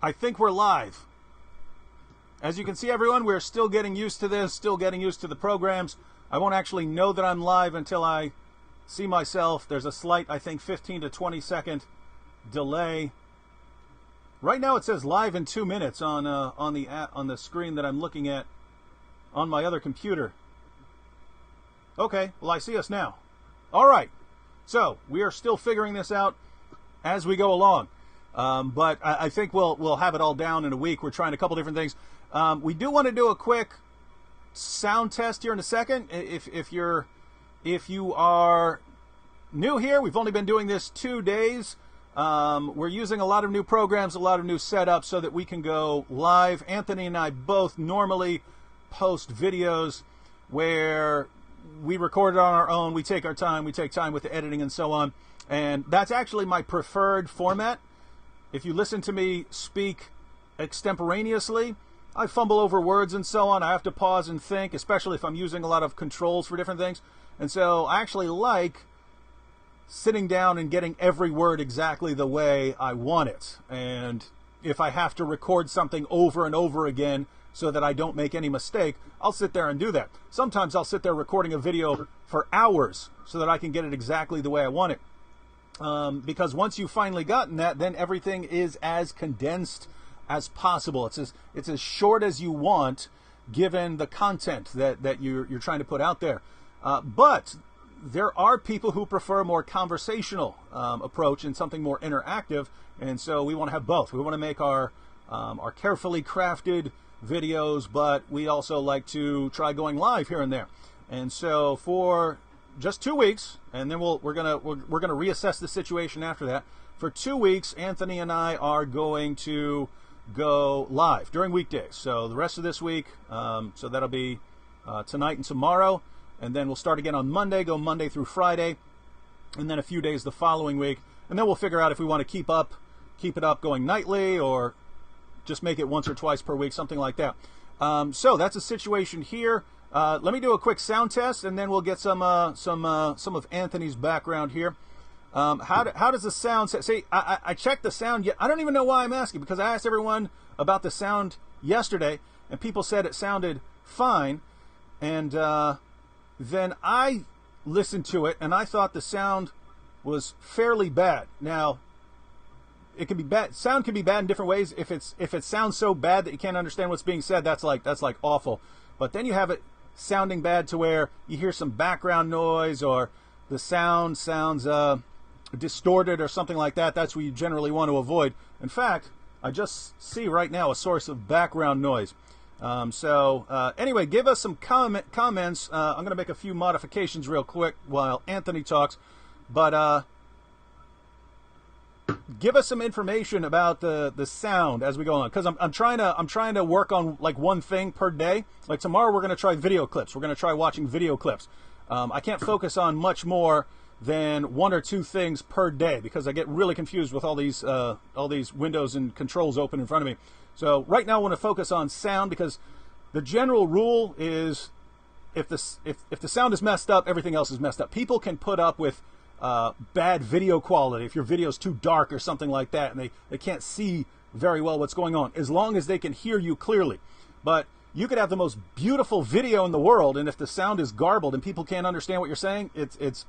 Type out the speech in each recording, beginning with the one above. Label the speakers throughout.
Speaker 1: I think we're live. As you can see, everyone, we're still getting used to this, still getting used to the programs. I won't actually know that I'm live until I see myself. There's a slight, I think, 15 to 20 second delay. Right now it says live in 2 minutes on the screen that I'm looking at on my other computer. Okay, well, I see us now. All right, so we are still figuring this out as we go along. But I think we'll have it all down in a week. We're trying a couple different things. We do want to do a quick sound test here in a second. If you are new here, we've only been doing this 2 days. We're using a lot of new programs, a lot of new setups so that we can go live. Anthony and I both normally post videos where we record it on our own. We take our time. We take time with the editing and so on. And that's actually my preferred format. If you listen to me speak extemporaneously, I fumble over words and so on. I have to pause and think, especially if I'm using a lot of controls for different things. And so I actually like sitting down and getting every word exactly the way I want it. And if I have to record something over and over again so that I don't make any mistake, I'll sit there and do that. Sometimes I'll sit there recording a video for hours so that I can get it exactly the way I want it. Because once you've finally gotten that, then everything is as condensed as possible. It's as short as you want, given the content that you're trying to put out there. But there are people who prefer a more conversational approach and something more interactive, and so we want to have both. We want to make our carefully crafted videos, but we also like to try going live here and there. And so for just 2 weeks, and then we're gonna reassess the situation after that. For 2 weeks, Anthony and I are going to go live during weekdays. So the rest of this week, so that'll be tonight and tomorrow, and then we'll start again on Monday, go Monday through Friday, and then a few days the following week, and then we'll figure out if we want to keep it up going nightly or just make it once or twice per week, something like that. So that's a situation here. Let me do a quick sound test, and then we'll get some of Anthony's background here. How does the sound? See, I checked the sound. I don't even know why I'm asking, because I asked everyone about the sound yesterday, and people said it sounded fine. And then I listened to it, and I thought the sound was fairly bad. Now, it can be bad. Sound can be bad in different ways. If it sounds so bad that you can't understand what's being said, that's like awful. But then you have it sounding bad to where you hear some background noise, or the sound sounds distorted or something like that. That's what you generally want to avoid. In fact, I just see right now a source of background noise. Anyway, give us some comments. I'm going to make a few modifications real quick while Anthony talks, but give us some information about the sound as we go on, because I'm trying to work on like one thing per day. Like tomorrow we're going to try video clips. We're going to try watching video clips. I can't focus on much more than 1 or 2 things per day, because I get really confused with all these windows and controls open in front of me. So right now I want to focus on sound, because the general rule is if the sound is messed up, everything else is messed up. People can put up with bad video quality if your video's too dark or something like that, and they can't see very well what's going on, as long as they can hear you clearly. But you could have the most beautiful video in the world, and if the sound is garbled and people can't understand what you're saying, it's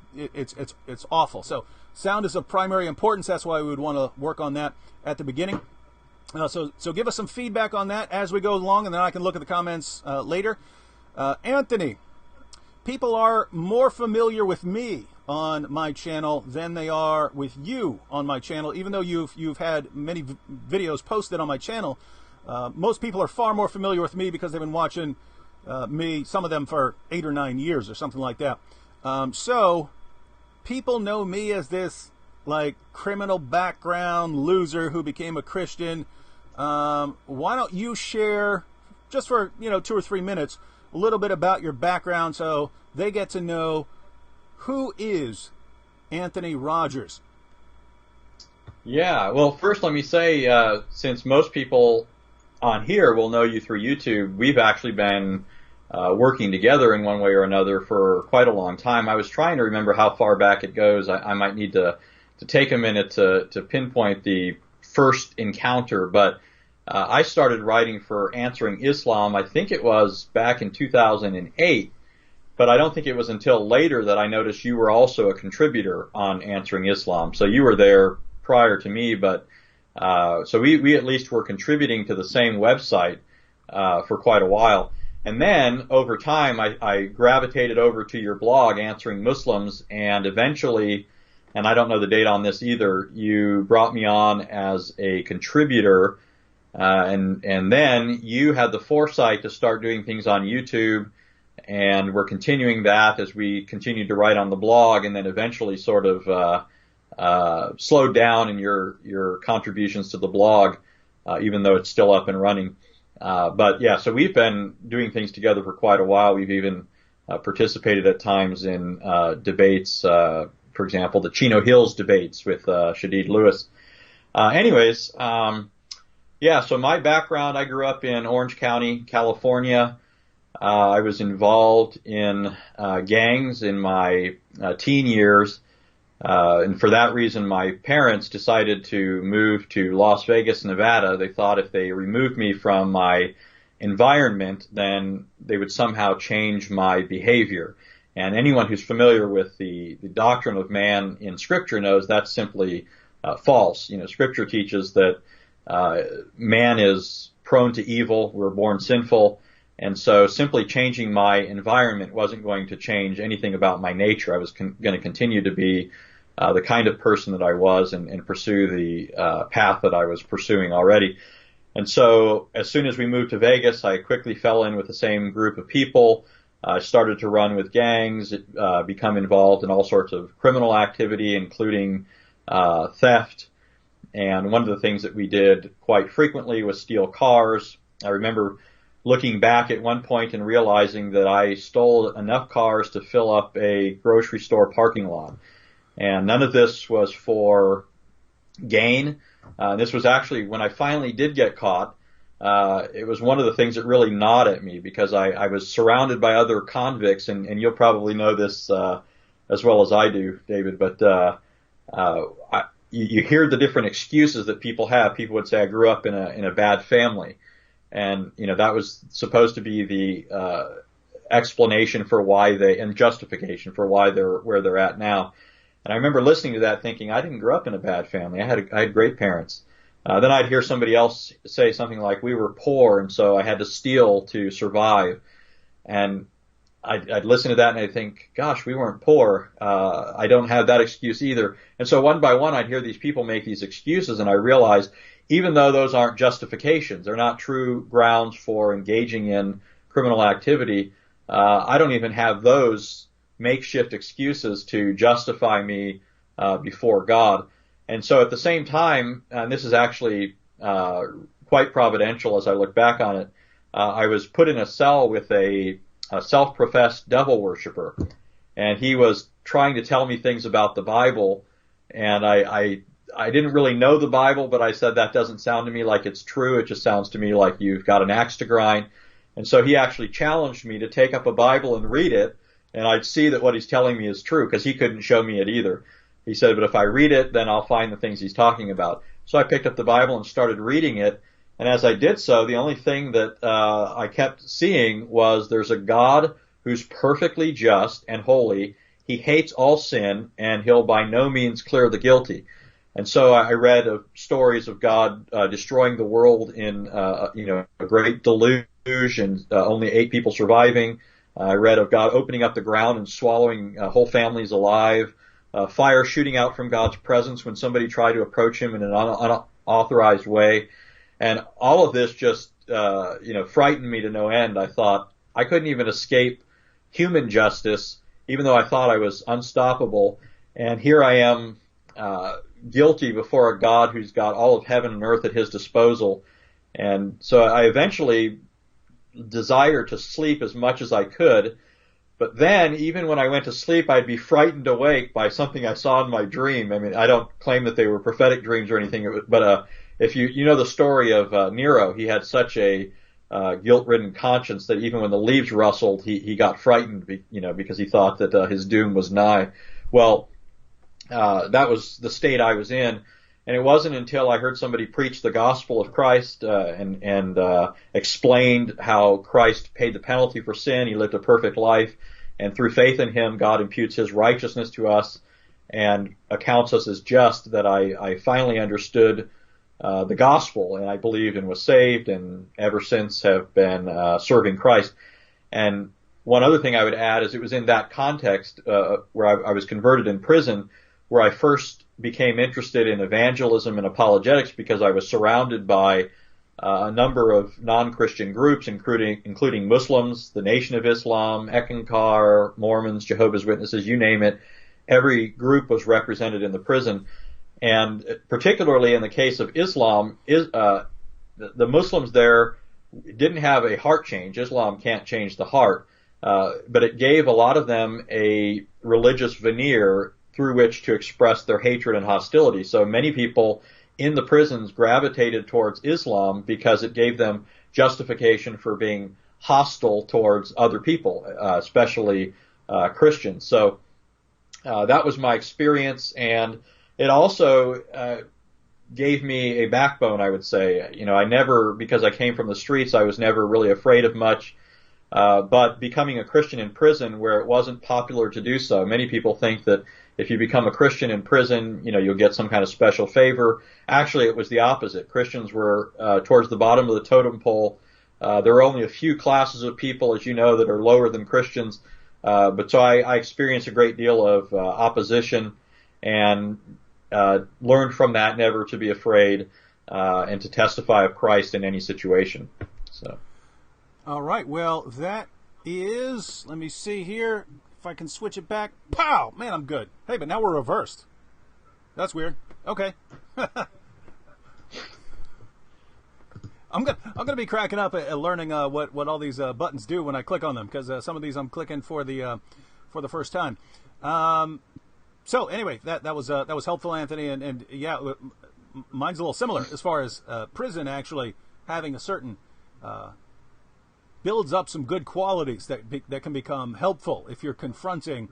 Speaker 1: awful. So sound is of primary importance. That's why we would want to work on that at the beginning. So give us some feedback on that as we go along, and then I can look at the comments later. Anthony, people are more familiar with me on my channel than they are with you on my channel, even though you've had many videos posted on my channel. Most people are far more familiar with me because they've been watching me, some of them for 8 or 9 years or something like that. So people know me as this like criminal background loser who became a Christian. Why don't you share, just for 2 or 3 minutes, a little bit about your background so they get to know who is Anthony Rogers.
Speaker 2: Yeah, well, first let me say, since most people on here will know you through YouTube, we've actually been working together in one way or another for quite a long time. I was trying to remember how far back it goes. I might need to take a minute to pinpoint the first encounter, but I started writing for Answering Islam, I think it was back in 2008, but I don't think it was until later that I noticed you were also a contributor on Answering Islam. So you were there prior to me, but so we at least were contributing to the same website for quite a while. And then over time, I gravitated over to your blog, Answering Muslims, and eventually, and I don't know the date on this either, you brought me on as a contributor, and then you had the foresight to start doing things on YouTube, and we're continuing that as we continued to write on the blog, and then eventually sort of slowed down in your contributions to the blog, even though it's still up and running. But yeah, so we've been doing things together for quite a while. We've even participated at times in debates, for example, the Chino Hills debates with Shadid Lewis. Yeah, so my background, I grew up in Orange County, California. I was involved in gangs in my teen years. And for that reason, my parents decided to move to Las Vegas, Nevada. They thought if they removed me from my environment, then they would somehow change my behavior. And anyone who's familiar with the doctrine of man in Scripture knows that's simply false. You know, Scripture teaches that man is prone to evil. We're born sinful. And so simply changing my environment wasn't going to change anything about my nature. I was going to continue to be the kind of person that I was and pursue the path that I was pursuing already. And so as soon as we moved to Vegas, I quickly fell in with the same group of people. I started to run with gangs, become involved in all sorts of criminal activity, including theft. And one of the things that we did quite frequently was steal cars. I remember looking back at one point and realizing that I stole enough cars to fill up a grocery store parking lot. And none of this was for gain. This was actually, when I finally did get caught, it was one of the things that really gnawed at me because I was surrounded by other convicts, and you'll probably know this as well as I do, David, but you hear the different excuses that people have. People would say, I grew up in a bad family. And, you know, that was supposed to be the explanation for why and justification for why they're where they're at now. And I remember listening to that thinking, I didn't grow up in a bad family. I had great parents. Then I'd hear somebody else say something like, we were poor, and so I had to steal to survive. And I'd listen to that and I'd think, gosh, we weren't poor. I don't have that excuse either. And so one by one, I'd hear these people make these excuses, and I realized, even though those aren't justifications, they're not true grounds for engaging in criminal activity, I don't even have those makeshift excuses to justify me before God. And so at the same time, and this is actually quite providential as I look back on it, I was put in a cell with a self-professed devil worshiper, and he was trying to tell me things about the Bible, and I didn't really know the Bible, but I said, that doesn't sound to me like it's true. It just sounds to me like you've got an axe to grind. And so he actually challenged me to take up a Bible and read it, and I'd see that what he's telling me is true, because he couldn't show me it either. He said, but if I read it, then I'll find the things he's talking about. So I picked up the Bible and started reading it, and as I did so, the only thing that I kept seeing was there's a God who's perfectly just and holy. He hates all sin, and he'll by no means clear the guilty. And so I read stories of God destroying the world in a great deluge and only 8 people surviving. I read of God opening up the ground and swallowing whole families alive. Fire shooting out from God's presence when somebody tried to approach him in an unauthorized way. And all of this just frightened me to no end. I thought I couldn't even escape human justice, even though I thought I was unstoppable. And here I am, guilty before a God who's got all of heaven and earth at his disposal. And so I eventually desired to sleep as much as I could. But then, even when I went to sleep, I'd be frightened awake by something I saw in my dream. I mean, I don't claim that they were prophetic dreams or anything, but if you know the story of Nero, he had such a guilt-ridden conscience that even when the leaves rustled, he got frightened, because he thought that his doom was nigh. Well, that was the state I was in. And it wasn't until I heard somebody preach the gospel of Christ and explained how Christ paid the penalty for sin. He lived a perfect life, and through faith in him, God imputes his righteousness to us and accounts us as just, that I finally understood the gospel, and I believed and was saved, and ever since have been serving Christ. And one other thing I would add is it was in that context where I was converted in prison where I first became interested in evangelism and apologetics, because I was surrounded by a number of non-Christian groups, including Muslims, the Nation of Islam, Eckankar, Mormons, Jehovah's Witnesses, you name it. Every group was represented in the prison. And particularly in the case of Islam, the Muslims there didn't have a heart change. Islam can't change the heart. But it gave a lot of them a religious veneer through which to express their hatred and hostility. So many people in the prisons gravitated towards Islam because it gave them justification for being hostile towards other people, especially Christians. So that was my experience, and it also gave me a backbone, I would say. You know, I never, because I came from the streets, I was never really afraid of much. But becoming a Christian in prison, where it wasn't popular to do so, many people think that if you become a Christian in prison, you know, you'll get some kind of special favor. Actually, it was the opposite. Christians were towards the bottom of the totem pole. There are only a few classes of people, as you know, that are lower than Christians. But so I experienced a great deal of opposition, and learned from that never to be afraid and to testify of Christ in any situation. So.
Speaker 1: All right. Well, that is, let me see here. If I can switch it back. Pow! Man, I'm good. Hey, but now we're reversed. That's weird. Okay. I'm gonna be cracking up at learning what all these buttons do when I click on them, because some of these I'm clicking for the first time. So anyway, that was helpful, Anthony, and yeah, mine's a little similar as far as prison actually having a certain builds up some good qualities that can become helpful if you're confronting,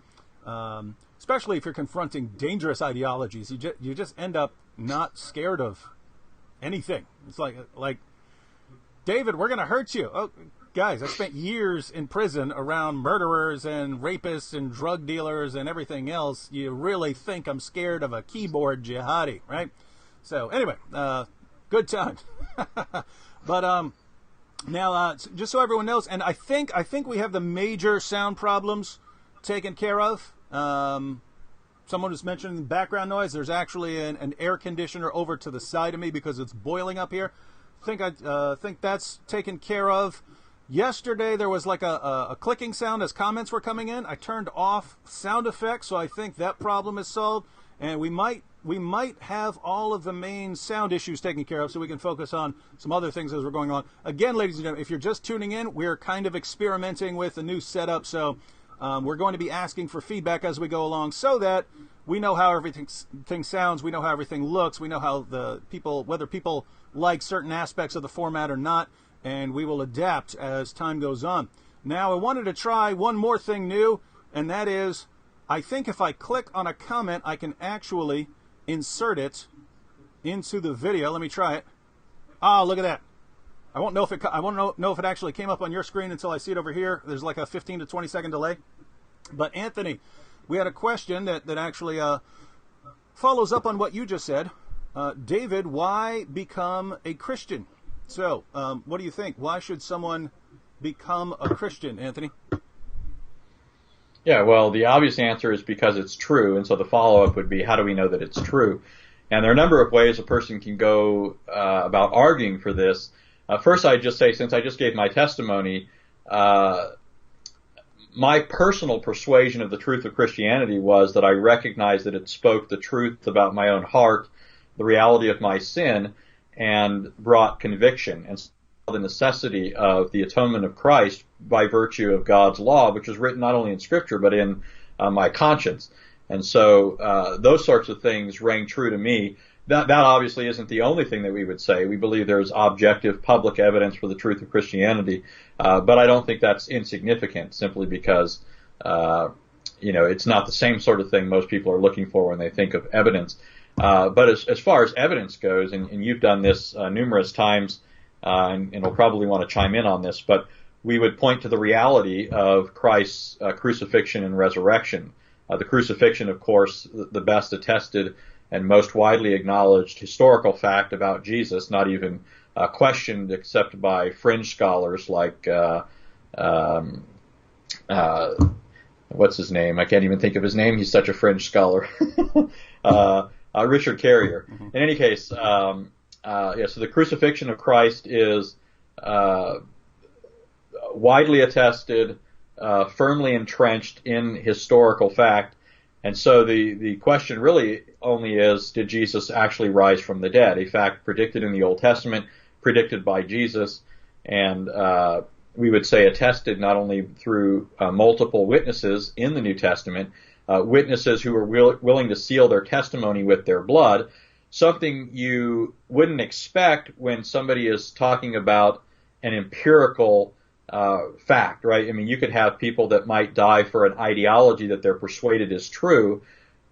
Speaker 1: especially if you're confronting dangerous ideologies. You just end up not scared of anything. It's like David, we're gonna hurt you. Oh, guys, I spent years in prison around murderers and rapists and drug dealers and everything else. You really think I'm scared of a keyboard jihadi, right? So anyway, good time. But now, just so everyone knows, and I think we have the major sound problems taken care of. Someone was mentioning background noise. There's actually an air conditioner over to the side of me because it's boiling up here. I think that's taken care of. Yesterday there was like a clicking sound as comments were coming in. I turned off sound effects, so I think that problem is solved. And we might have all of the main sound issues taken care of, so we can focus on some other things as we're going on. Again, ladies and gentlemen, if you're just tuning in, we're kind of experimenting with a new setup, so we're going to be asking for feedback as we go along, so that we know how everything sounds, we know how everything looks, we know how whether people like certain aspects of the format or not, and we will adapt as time goes on. Now, I wanted to try one more thing new, and that is, I think if I click on a comment, I can actually insert it into the video. Let me try it. Ah, look at that. I won't know if it actually came up on your screen until I see it over here. There's like a 15 to 20 second delay. But Anthony, we had a question that actually follows up on what you just said. David, why become a Christian? So, what do you think? Why should someone become a Christian, Anthony?
Speaker 2: Yeah, well, the obvious answer is because it's true, and so the follow-up would be, how do we know that it's true? And there are a number of ways a person can go about arguing for this. First, I'd just say, since I just gave my testimony, my personal persuasion of the truth of Christianity was that I recognized that it spoke the truth about my own heart, the reality of my sin, and brought conviction and the necessity of the atonement of Christ by virtue of God's law, which was written not only in Scripture but in my conscience. And so those sorts of things rang true to me. That obviously isn't the only thing that we would say. We believe there's objective public evidence for the truth of Christianity, but I don't think that's insignificant simply because it's not the same sort of thing most people are looking for when they think of evidence. But as far as evidence goes, and you've done this numerous times, and you'll probably want to chime in on this, but we would point to the reality of Christ's crucifixion and resurrection. The crucifixion, of course, the best attested and most widely acknowledged historical fact about Jesus, not even questioned except by fringe scholars like what's his name? I can't even think of his name. He's such a fringe scholar. Richard Carrier.
Speaker 1: Mm-hmm.
Speaker 2: In any case, so the crucifixion of Christ is widely attested, firmly entrenched in historical fact. And so the question really only is, did Jesus actually rise from the dead? A fact predicted in the Old Testament, predicted by Jesus, and we would say attested not only through multiple witnesses in the New Testament, witnesses who were willing to seal their testimony with their blood, something you wouldn't expect when somebody is talking about an empirical fact, right? I mean, you could have people that might die for an ideology that they're persuaded is true,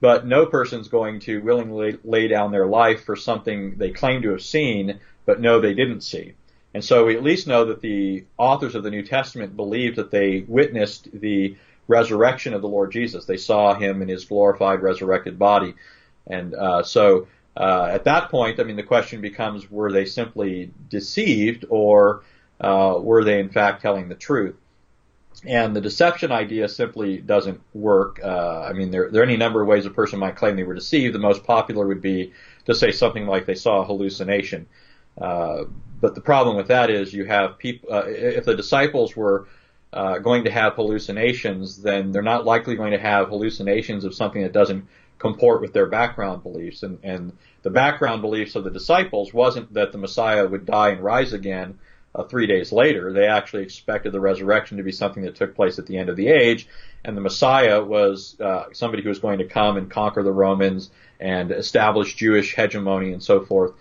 Speaker 2: but no person's going to willingly lay down their life for something they claim to have seen, but no, they didn't see. And so we at least know that the authors of the New Testament believed that they witnessed the resurrection of the Lord Jesus. They saw him in his glorified, resurrected body. And so at that point, I mean, the question becomes, were they simply deceived, or were they in fact telling the truth? And the deception idea simply doesn't work. I mean, there are any number of ways a person might claim they were deceived. The most popular would be to say something like they saw a hallucination. But the problem with that is you have people, if the disciples were going to have hallucinations, then they're not likely going to have hallucinations of something that doesn't comport with their background beliefs. And the background beliefs of the disciples wasn't that the Messiah would die and rise again 3 days later. They actually expected the resurrection to be something that took place at the end of the age, and the Messiah was somebody who was going to come and conquer the Romans and establish Jewish hegemony and so forth.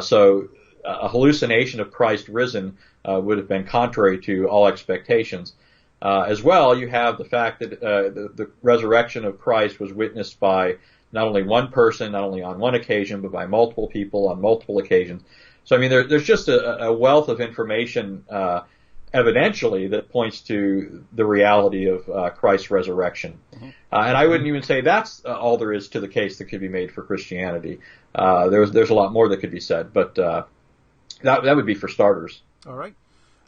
Speaker 2: So a hallucination of Christ risen would have been contrary to all expectations. As well, you have the fact that the resurrection of Christ was witnessed by not only one person, not only on one occasion, but by multiple people on multiple occasions. So, I mean, there's just a wealth of information evidentially that points to the reality of Christ's resurrection. Mm-hmm. And I wouldn't even say that's all there is to the case that could be made for Christianity. There's a lot more that could be said, but that would be for starters.
Speaker 1: All right.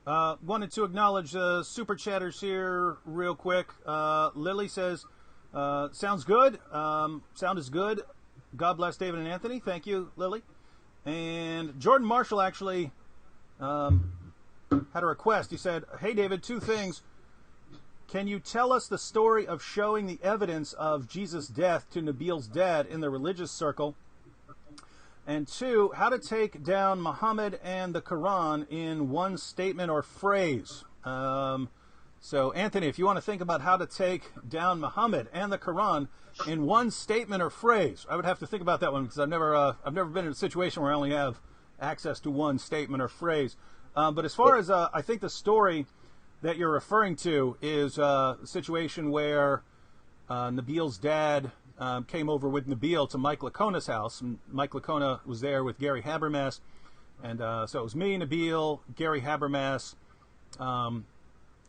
Speaker 1: Wanted to acknowledge super chatters here real quick. Lily says, sounds good. Sound is good. God bless David and Anthony. Thank you, Lily. And Jordan Marshall actually had a request. He said, hey, David, 2 things. Can you tell us the story of showing the evidence of Jesus' death to Nabil's dad in the religious circle? And 2, how to take down Muhammad and the Quran in one statement or phrase. So, Anthony, if you want to think about how to take down Muhammad and the Quran in one statement or phrase, I would have to think about that one because I've never been in a situation where I only have access to one statement or phrase. But as far as I think the story that you're referring to is a situation where Nabil's dad came over with Nabil to Mike Lacona's house, and Mike Lacona was there with Gary Habermas, and so it was me, Nabil, Gary Habermas,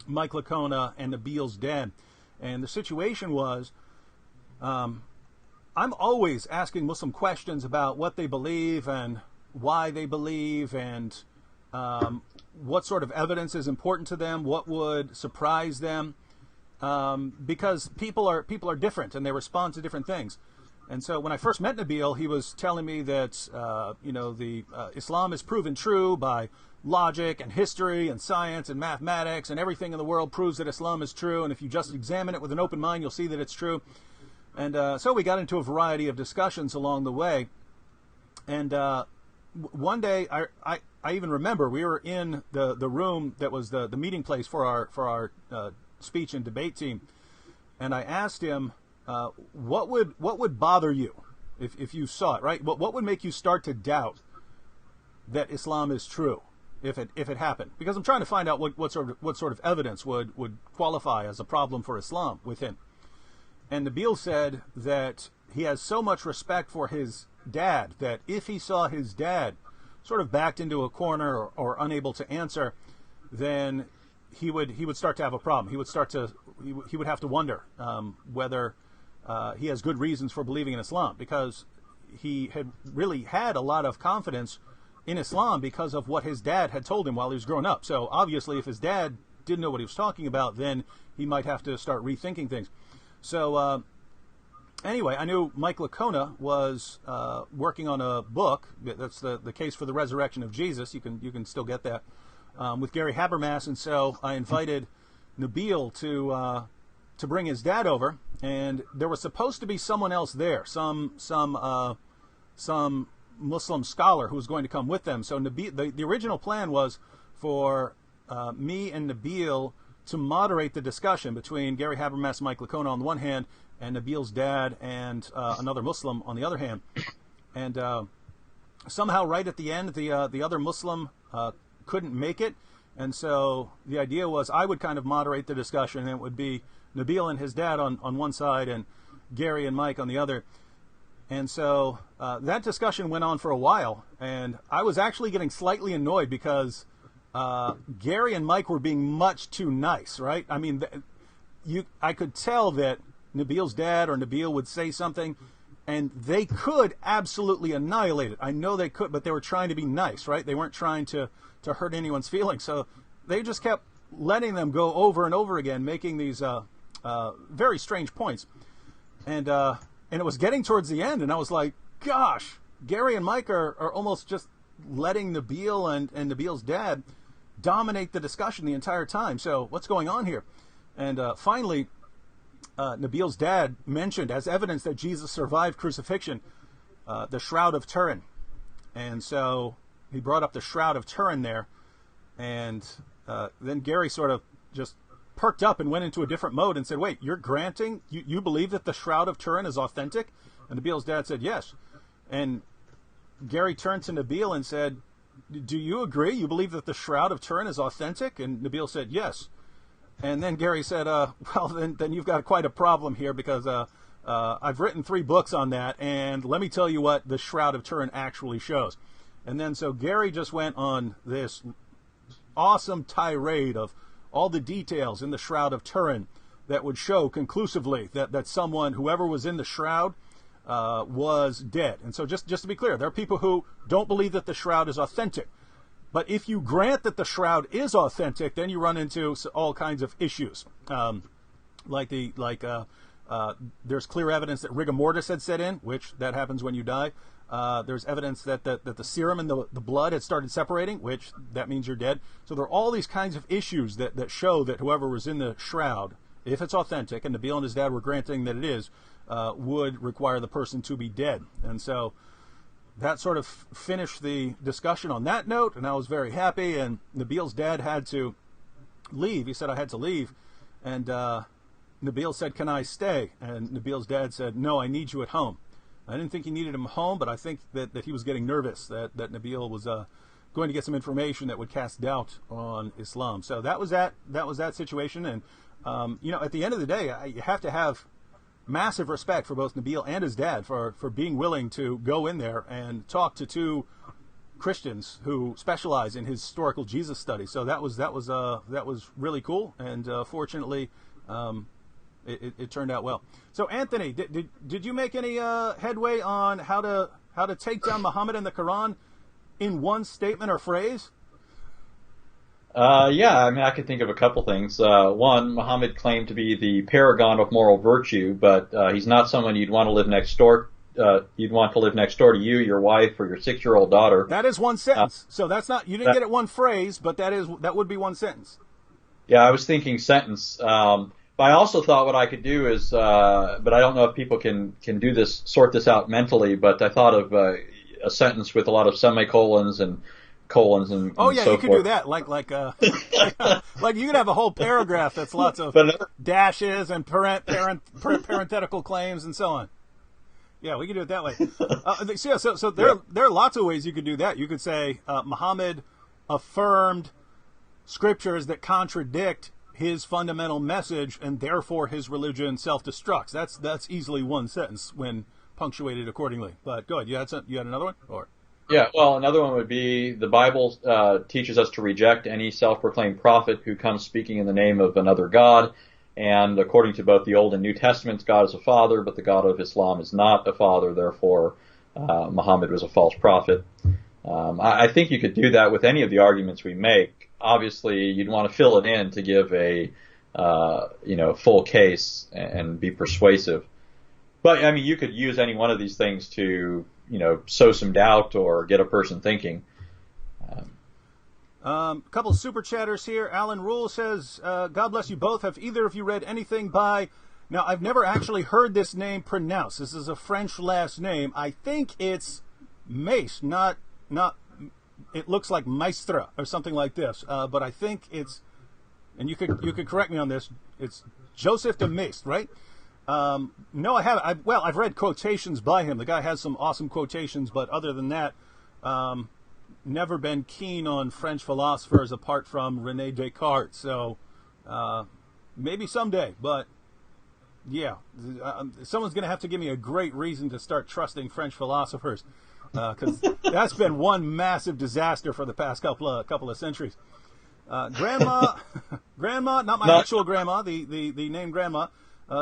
Speaker 1: Mike Lacona, and Nabil's dad. And the situation was, I'm always asking Muslim questions about what they believe and why they believe, and what sort of evidence is important to them, what would surprise them. Because people are different and they respond to different things. And so when I first met Nabil, he was telling me that Islam is proven true by logic and history and science and mathematics, and everything in the world proves that Islam is true, and if you just examine it with an open mind, you'll see that it's true. And so we got into a variety of discussions along the way. And one day, I even remember we were in the room that was the meeting place for our speech and debate team, and I asked him, what would bother you if you saw it, right? What would make you start to doubt that Islam is true if it happened? Because I'm trying to find out what sort of evidence would qualify as a problem for Islam with him. And Nabil said that he has so much respect for his dad, that if he saw his dad sort of backed into a corner or unable to answer, then he would start to have a problem. He would have to wonder whether he has good reasons for believing in Islam, because he had really had a lot of confidence in Islam because of what his dad had told him while he was growing up. So obviously, if his dad didn't know what he was talking about, then he might have to start rethinking things. So anyway, I knew Mike Licona was working on a book. That's the Case for the Resurrection of Jesus. You can still get that with Gary Habermas, and so I invited Nabil to bring his dad over, and there was supposed to be someone else there, some Muslim scholar who was going to come with them. So Nabil, the original plan was for me and Nabil to moderate the discussion between Gary Habermas and Mike Licona on the one hand, and Nabil's dad and another Muslim on the other hand. And somehow right at the end, the other Muslim couldn't make it, and so the idea was I would kind of moderate the discussion, and it would be Nabil and his dad on one side and Gary and Mike on the other. And so that discussion went on for a while, and I was actually getting slightly annoyed because Gary and Mike were being much too nice, right? I mean, I could tell that Nabil's dad or Nabil would say something, and they could absolutely annihilate it. I know they could, but they were trying to be nice, right? They weren't trying to hurt anyone's feelings. So they just kept letting them go over and over again, making these very strange points. And it was getting towards the end, and I was like, gosh, Gary and Mike are almost just letting Nabil and Nabil's dad dominate the discussion the entire time. So what's going on here? And finally, Nabil's dad mentioned as evidence that Jesus survived crucifixion, the Shroud of Turin. And so he brought up the Shroud of Turin there. And then Gary sort of just perked up and went into a different mode and said, wait, you're granting, you believe that the Shroud of Turin is authentic? And Nabil's dad said, yes. And Gary turned to Nabil and said, do you agree? You believe that the Shroud of Turin is authentic? And Nabil said, yes. And then Gary said, well, then you've got quite a problem here, because I've written 3 books on that, and let me tell you what the Shroud of Turin actually shows. And then so Gary just went on this awesome tirade of all the details in the Shroud of Turin that would show conclusively that someone, whoever was in the shroud, was dead. And so just to be clear, there are people who don't believe that the shroud is authentic. But if you grant that the shroud is authentic, then you run into all kinds of issues. There's clear evidence that rigor mortis had set in, which that happens when you die. There's evidence that the serum and the blood had started separating, which that means you're dead. So there are all these kinds of issues that show that whoever was in the shroud, if it's authentic, and Nabil and his dad were granting that it is, would require the person to be dead. And so that sort of finished the discussion on that note, and I was very happy. And Nabil's dad had to leave. He said, I had to leave. And Nabil said, can I stay? And Nabil's dad said, no, I need you at home. I didn't think he needed him home, but I think that he was getting nervous, that Nabil was going to get some information that would cast doubt on Islam. So that was that situation. And, at the end of the day, you have to have massive respect for both Nabil and his dad for being willing to go in there and talk to 2 Christians who specialize in historical Jesus study. So that was really cool. And fortunately, it turned out well. So Anthony, did you make any headway on how to take down Muhammad and the Quran in one statement or phrase?
Speaker 2: Yeah, I mean, I could think of a couple things. One, Muhammad claimed to be the paragon of moral virtue, but he's not someone you'd want to live next door. You'd want to live next door to you, your wife, or your 6-year-old daughter.
Speaker 1: That is one sentence. So that's not, you didn't get it one phrase, but that would be one sentence. Yeah,
Speaker 2: I was thinking sentence. But I also thought what I could do is, but I don't know if people can do this, sort this out mentally, but I thought of a sentence with a lot of semicolons and colons and
Speaker 1: oh yeah,
Speaker 2: so
Speaker 1: you could
Speaker 2: forth.
Speaker 1: do that, like you could have a whole paragraph that's lots of dashes and parenthetical claims and so on. Yeah, we can do it that way. So there are lots of ways you could do that. You could say Muhammad affirmed scriptures that contradict his fundamental message, and therefore his religion self-destructs. That's easily one sentence when punctuated accordingly. But go ahead. You had another one, or?
Speaker 2: Yeah, well, another one would be the Bible teaches us to reject any self-proclaimed prophet who comes speaking in the name of another God. And according to both the Old and New Testaments, God is a father, but the God of Islam is not a father. Therefore, Muhammad was a false prophet. I think you could do that with any of the arguments we make. Obviously, you'd want to fill it in to give a full case and be persuasive. But I mean, you could use any one of these things to sow some doubt or get a person thinking.
Speaker 1: A couple of super chatters here. Alan Rule says, God bless you both. Have either of you read anything by... Now, I've never actually heard this name pronounced. This is a French last name. I think it's Mace, not. It looks like Maestre or something like this. But I think it's... And you could correct me on this. It's Joseph de Maistre, right? No, I haven't. I've read quotations by him. The guy has some awesome quotations, but other than that, never been keen on French philosophers apart from René Descartes. So maybe someday, but yeah, someone's going to have to give me a great reason to start trusting French philosophers, because that's been one massive disaster for the past couple of centuries. Grandma, not my actual grandma, the name Grandma.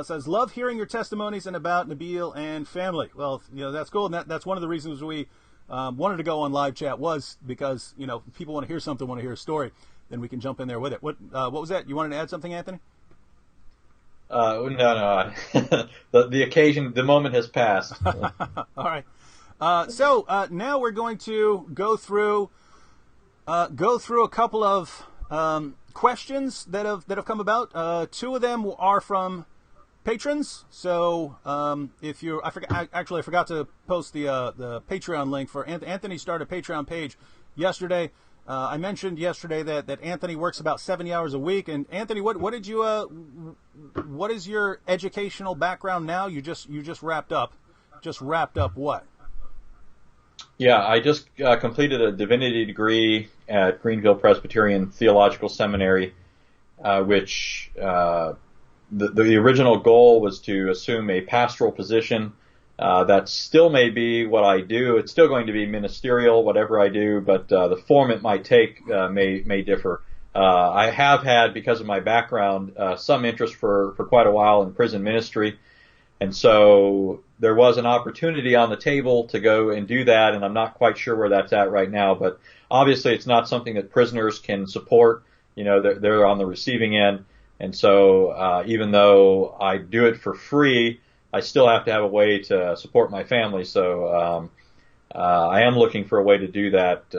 Speaker 1: Says, love hearing your testimonies and about Nabil and family. Well, that's cool. And that's one of the reasons we wanted to go on live chat, was because, people want to hear something, want to hear a story, then we can jump in there with it. What was that? You wanted to add something, Anthony?
Speaker 2: No. The occasion, the moment has passed.
Speaker 1: All right. So now we're going to go through a couple of questions that have come about. Two of them are from patrons. So I forgot to post the Patreon link for Anthony. Started a Patreon page yesterday. I mentioned yesterday that Anthony works about 70 hours a week. And Anthony, what is your educational background now? You just wrapped up what?
Speaker 2: Yeah, I just completed a divinity degree at Greenville Presbyterian Theological Seminary, which the original goal was to assume a pastoral position. That still may be what I do. It's still going to be ministerial, whatever I do, but the form it might take may differ. I have had, because of my background, some interest for quite a while in prison ministry. And so there was an opportunity on the table to go and do that, and I'm not quite sure where that's at right now. But obviously it's not something that prisoners can support. They're on the receiving end. And so even though I do it for free, I still have to have a way to support my family. So I am looking for a way to do that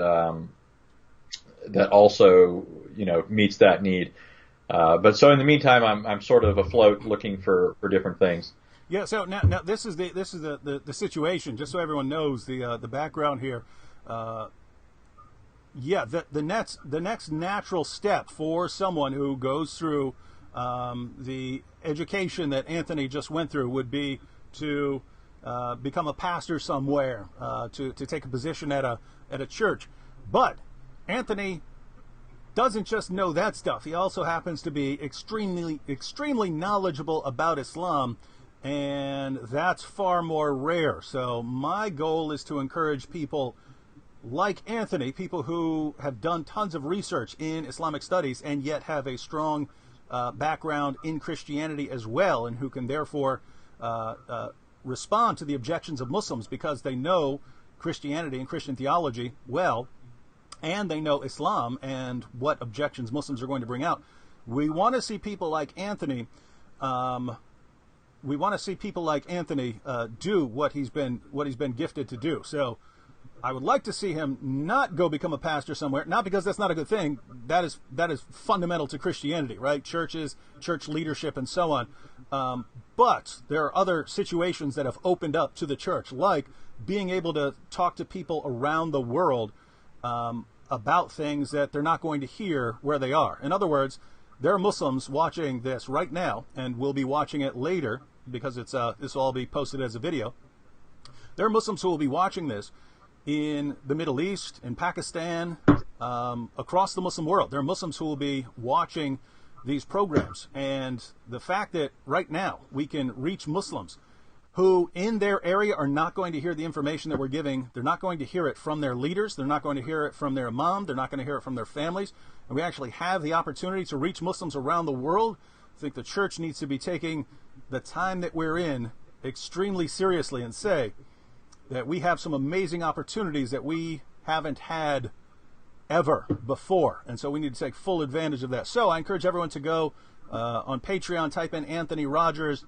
Speaker 2: that also meets that need. But so in the meantime, I'm sort of afloat looking for different things.
Speaker 1: Yeah. So now this is the situation. Just so everyone knows the background here. The next natural step for someone who goes through the education that Anthony just went through would be to become a pastor somewhere, to take a position at a church. But Anthony doesn't just know that stuff. He also happens to be extremely knowledgeable about Islam, and that's far more rare. So my goal is to encourage people like Anthony, people who have done tons of research in Islamic studies and yet have a strong background in Christianity as well, and who can therefore respond to the objections of Muslims because they know Christianity and Christian theology well, and they know Islam and what objections Muslims are going to bring out. We want to see people like Anthony. Do what he's been gifted to do. So I would like to see him not go become a pastor somewhere, not because that's not a good thing. That is fundamental to Christianity, right? Churches, church leadership, and so on. But there are other situations that have opened up to the church, like being able to talk to people around the world about things that they're not going to hear where they are. In other words, there are Muslims watching this right now, and will be watching it later because this will all be posted as a video. There are Muslims who will be watching this in the Middle East, in Pakistan, across the Muslim world. There are Muslims who will be watching these programs. And the fact that right now we can reach Muslims who in their area are not going to hear the information that we're giving. They're not going to hear it from their leaders. They're not going to hear it from their imam. They're not going to hear it from their families. And we actually have the opportunity to reach Muslims around the world. I think the church needs to be taking the time that we're in extremely seriously and say that we have some amazing opportunities that we haven't had ever before. And so we need to take full advantage of that. So I encourage everyone to go on Patreon, type in Anthony Rogers.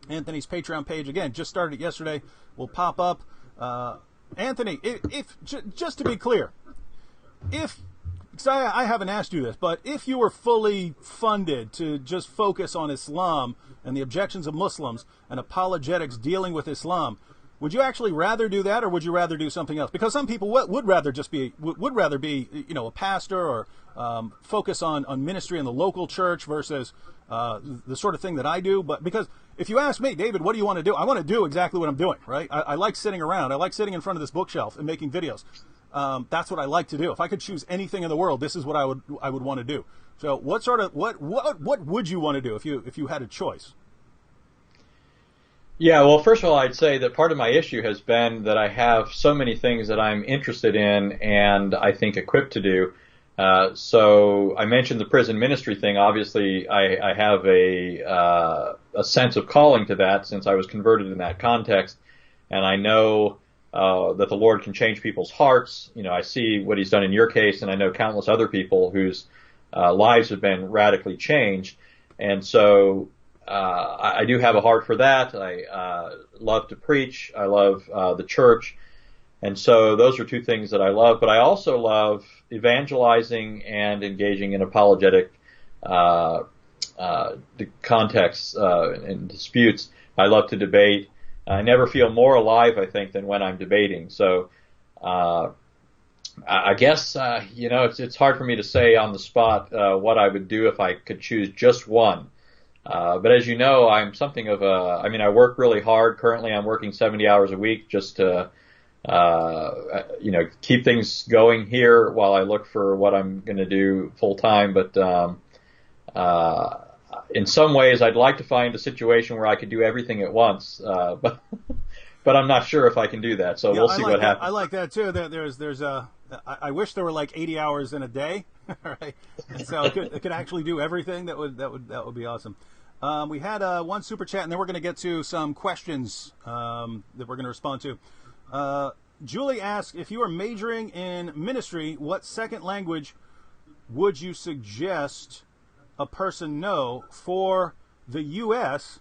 Speaker 1: Anthony's Patreon page, again, just started yesterday, will pop up. Anthony, if just to be clear, because I haven't asked you this, but if you were fully funded to just focus on Islam and the objections of Muslims and apologetics dealing with Islam, would you actually rather do that, or would you rather do something else? Because some people would rather be, a pastor, or focus on ministry in the local church versus the sort of thing that I do. But because if you ask me, David, what do you want to do? I want to do exactly what I'm doing, right? I like sitting around. I like sitting in front of this bookshelf and making videos. That's what I like to do. If I could choose anything in the world, this is what I would want to do. So what would you want to do if you had a choice?
Speaker 2: Yeah, well, first of all, I'd say that part of my issue has been that I have so many things that I'm interested in and I think equipped to do. So I mentioned the prison ministry thing. Obviously, I have a sense of calling to that since I was converted in that context, and I know that the Lord can change people's hearts. I see what He's done in your case, and I know countless other people whose lives have been radically changed, and so I do have a heart for that. I love to preach. I love the church. And so those are two things that I love. But I also love evangelizing and engaging in apologetic contexts and disputes. I love to debate. I never feel more alive, I think, than when I'm debating. So I guess, it's hard for me to say on the spot what I would do if I could choose just one. But as you know, I'm something of I work really hard. Currently, I'm working 70 hours a week just to, keep things going here while I look for what I'm going to do full time. But, in some ways, I'd like to find a situation where I could do everything at once. But I'm not sure if I can do that. So we'll see what happens.
Speaker 1: I like that too. I wish there were like 80 hours in a day, right? And so it could actually do everything. That would be awesome. We had one super chat, and then we're going to get to some questions that we're going to respond to. Julie asked, if you were majoring in ministry, what second language would you suggest a person know for the U.S.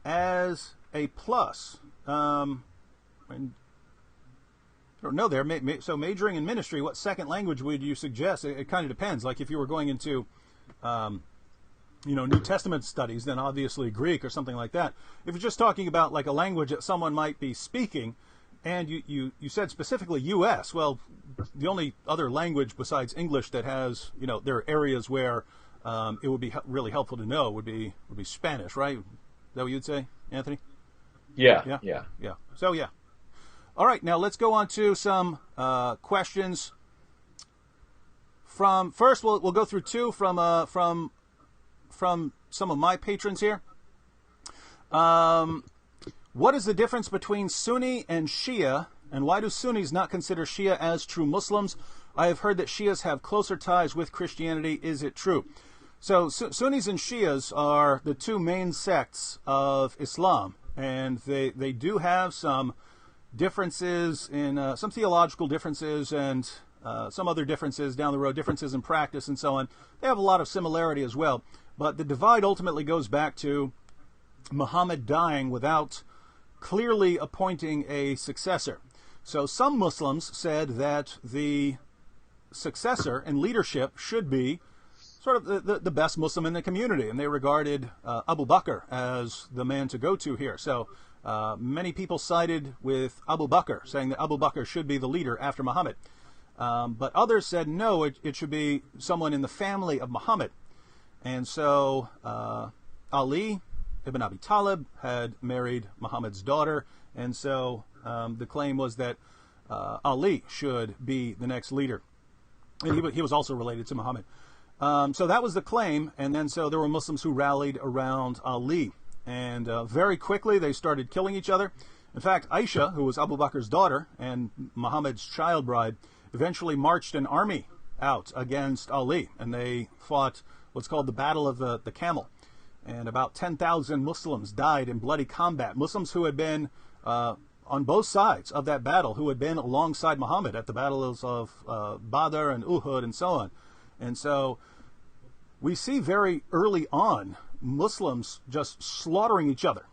Speaker 1: as a plus? I don't know there. So majoring in ministry, what second language would you suggest? It kind of depends. Like if you were going into New Testament studies, then obviously Greek or something like that. If you're just talking about like a language that someone might be speaking, and you said specifically U.S., well, the only other language besides English that has, there are areas where it would be really helpful to know would be Spanish, right? Is that what you'd say, Anthony?
Speaker 2: Yeah.
Speaker 1: So, yeah. All right, now let's go on to some questions. First, we'll go through two from some of my patrons here. What is the difference between Sunni and Shia, and why do Sunnis not consider Shia as true Muslims? I have heard that Shias have closer ties with Christianity. Is it true? So Sunnis and Shias are the two main sects of Islam, and they do have some differences in some theological differences and some other differences down the road, differences in practice and so on. They have a lot of similarity as well, but the divide ultimately goes back to Muhammad dying without clearly appointing a successor. So some Muslims said that the successor and leadership should be sort of the best Muslim in the community, and they regarded Abu Bakr as the man to go to here. So many people sided with Abu Bakr, saying that Abu Bakr should be the leader after Muhammad. But others said no, it should be someone in the family of Muhammad. And so Ali ibn Abi Talib had married Muhammad's daughter, and so the claim was that Ali should be the next leader. And he was also related to Muhammad. So that was the claim, and then so there were Muslims who rallied around Ali. and very quickly they started killing each other. In fact, Aisha, who was Abu Bakr's daughter and Muhammad's child bride, eventually marched an army out against Ali, and they fought what's called the Battle of the Camel. And about 10,000 Muslims died in bloody combat. Muslims who had been on both sides of that battle, who had been alongside Muhammad at the battles of Badr and Uhud and so on. And so we see very early on Muslims just slaughtering each other